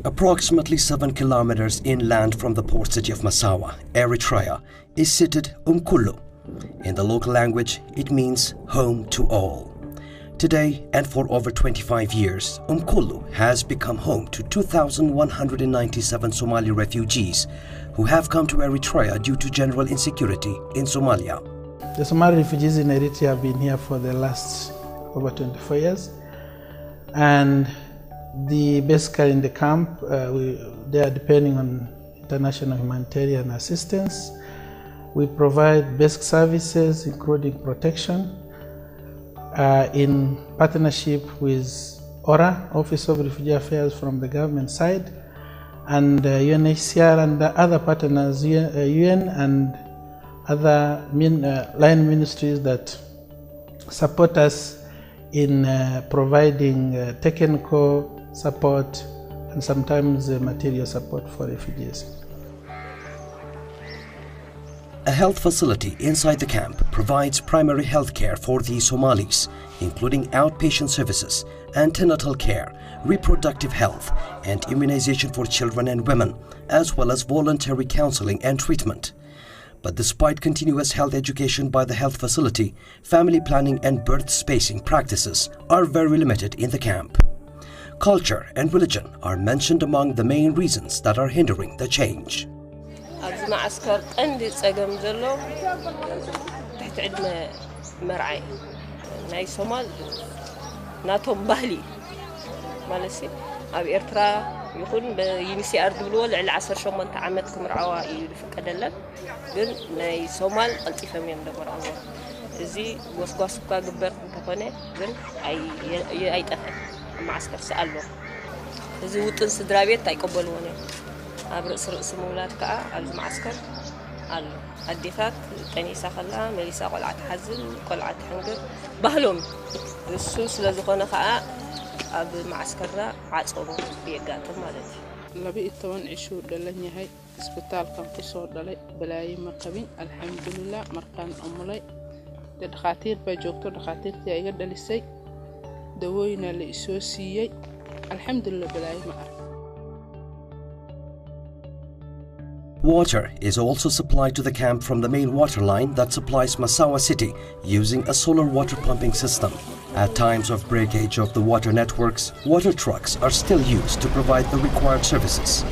Approximately 7 kilometers inland from the port city of Massawa, Eritrea, is sited Emkulu. In the local language, it means home to all. Today, and for over 25 years, Emkulu has become home to 2,197 Somali refugees who have come to Eritrea due to general insecurity in Somalia. The Somali refugees in Eritrea have been here for the last over 24 years. And basically in the camp, they are depending on international humanitarian assistance. We provide basic services, including protection, in partnership with ORA, Office of Refugee Affairs from the government side, and UNHCR and the other partners, UN and other line ministries that support us in providing technical support and sometimes material support for refugees. A health facility inside the camp provides primary health care for the Somalis, including outpatient services, antenatal care, reproductive health, and immunization for children and women, as well as voluntary counseling and treatment. But despite continuous health education by the health facility, family planning and birth spacing practices are very limited in the camp. Culture and religion are mentioned among the main reasons that are hindering the change. أبز معسكر عندي تساقم زلو تحت عندنا مرعي ناي صومال ناتهم بهلي مالسي أبي إرترا يكون بينسي أرض بلول على عصر شو من تعمدكم رعوائي في كدلل قل ناي صومال قلت فهمي من دبر الله زي وسقاس كا جبر كفنة قل أي تأخذ معسكر سأله زي وطن سدرابيت تايقبلونه أبرق رأس مولات كأ المعسكر على الدفاع تنيسا خلا مليسا قلعة حزن قلعة حنقر بهلهم السوس لزخنا كأ أب المعسكر را عصروا بيجاتهم مالتي. لبي التوان عشور دلني هاي إسبتال كان قصور دلي بلاي مقبين الحمد لله مرقان أمولي دخاتير بجوكتور دخاتير تيجي دلسي دوينا لإسوسيي الحمد لله بلاي مقر. Water is also supplied to the camp from the main water line that supplies Massawa city using a solar water pumping system. At times of breakage of the water networks, water trucks are still used to provide the required services.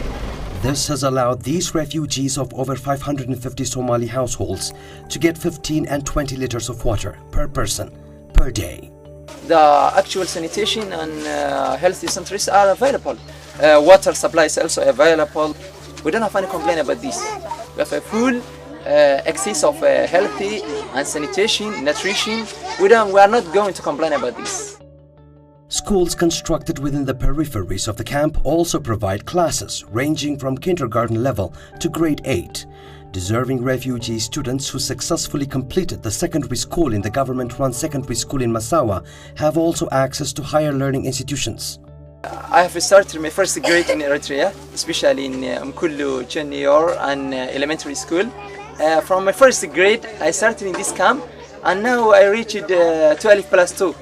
This has allowed these refugees of over 550 Somali households to get 15 and 20 liters of water per person per day. The actual sanitation and health centers are available. Water supply is also available. We don't have any complaint about this. We have a full access of healthy and sanitation, nutrition. We are not going to complain about this. Schools constructed within the peripheries of the camp also provide classes ranging from kindergarten level to grade 8. Deserving refugee students who successfully completed the secondary school in the government-run secondary school in Massawa have also access to higher learning institutions. I have started my first grade in Eritrea, especially in Emkulu, Junior and elementary school. From my first grade, I started in this camp, and now I reached 12+2.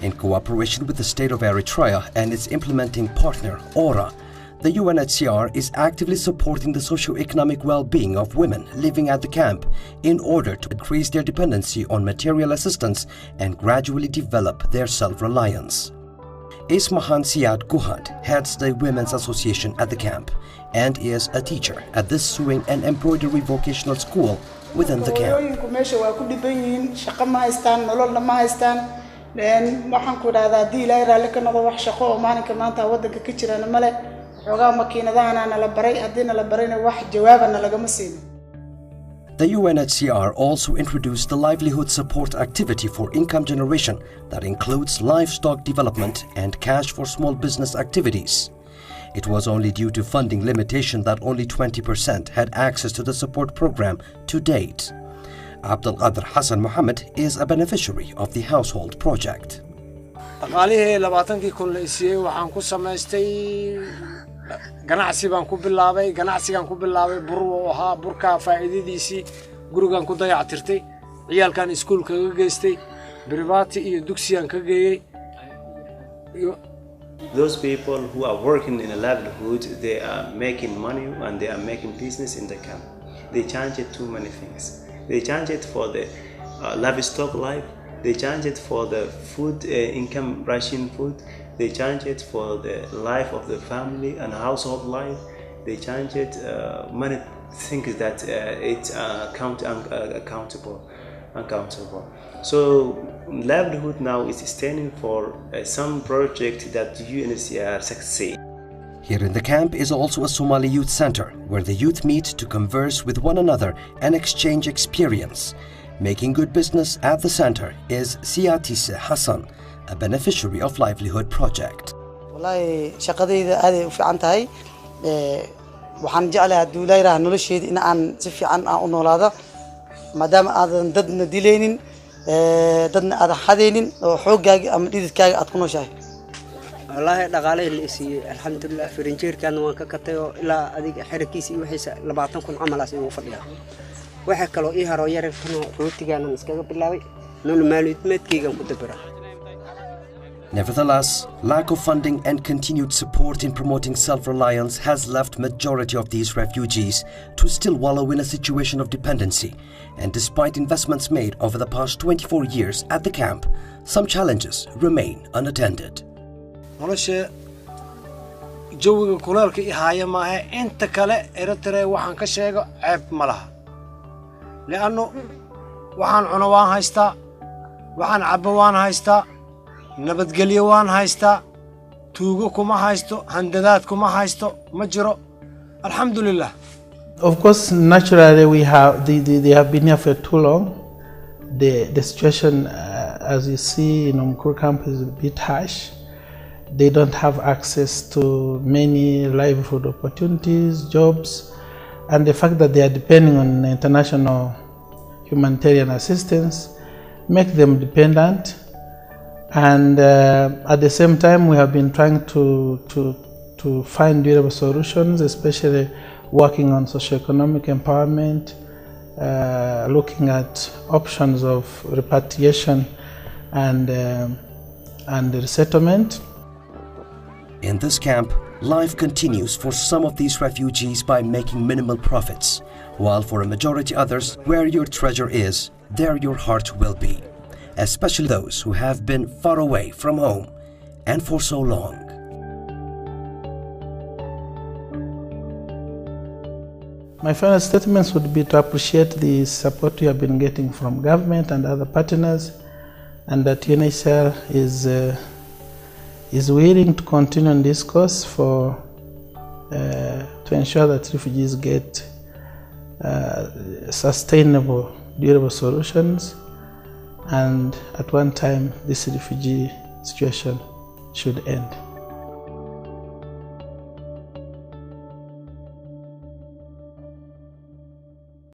In cooperation with the state of Eritrea and its implementing partner, ORA, the UNHCR is actively supporting the socio-economic well-being of women living at the camp in order to increase their dependency on material assistance and gradually develop their self-reliance. Ismahan Siad Guhad heads the Women's Association at the camp and is a teacher at this sewing and embroidery vocational school within the camp. The UNHCR also introduced the livelihood support activity for income generation that includes livestock development and cash for small business activities. It was only due to funding limitation that only 20% had access to the support program to date. Abdul Qadr Hassan Mohammed is a beneficiary of the household project. ganacsi baan ku bilaabay bur waxa burka faa'iidadiisi gurigan ku dayactirtay ciyalkan iskuulka ka geystay private iyo dugsiyan ka geeyay Those people who are working in a livelihood, they are making money and they are making business in the camp. They change it too many things. They change it for the livestock life. They change it for the food, income ration food. They change it for the life of the family and household life. They change it many things that it's accountable. So livelihood now is standing for some project that UNHCR succeed. Here in the camp is also a Somali youth center where the youth meet to converse with one another and exchange experience. Making good business at the center is Siatise Hassan, a beneficiary of Livelihood Project. والله شقديدا aad u fiican tahay waxaan jeclahay duulayraha nolosheeda in aan si fiican u noolaado maadaama aadan dadna dilaynin dadna aad xadeynin oo xoogaaga ama dhididkaaga aad ku nooshahay والله dhaqaale la isiiyay alxamdulillah firinjeerkan waan ka katay oo ilaa adiga xirikiisa iyo wixiisa 20 kun amalaas igu fadhiya waxa kale oo ii haro yar rootigan iskaga bilaabay nolol maalmeedkayga ku dabara. Nevertheless, lack of funding and continued support in promoting self-reliance has left majority of these refugees to still wallow in a situation of dependency. And despite investments made over the past 24 years at the camp, some challenges remain unattended. nolosha jawiga kulaalka ihaya maaha inta kale Eritrea waxaan ka sheego ceeb ma laha laano waxaan cuno waan haystaa waxaan cabo waan haystaa nabadgelyo waan haystaa tuugo kuma haysto handadaad kuma haysto ma jiro alxamdulillah. Of course, naturally they have been here for too long. The situation as you see in Emkulu camp is a bit harsh. They don't have access to many livelihood opportunities, jobs, and the fact that they are depending on international humanitarian assistance make them dependent. And at the same time, we have been trying to find durable solutions, especially working on socioeconomic empowerment, looking at options of repatriation and resettlement. In this camp, life continues for some of these refugees by making minimal profits, while for a majority others, where your treasure is, there your heart will be, especially those who have been far away from home and for so long. My final statements would be to appreciate the support we have been getting from government and other partners, and that UNHCR is willing to continue on this course to ensure that refugees get sustainable, durable solutions, and at one time this refugee situation should end.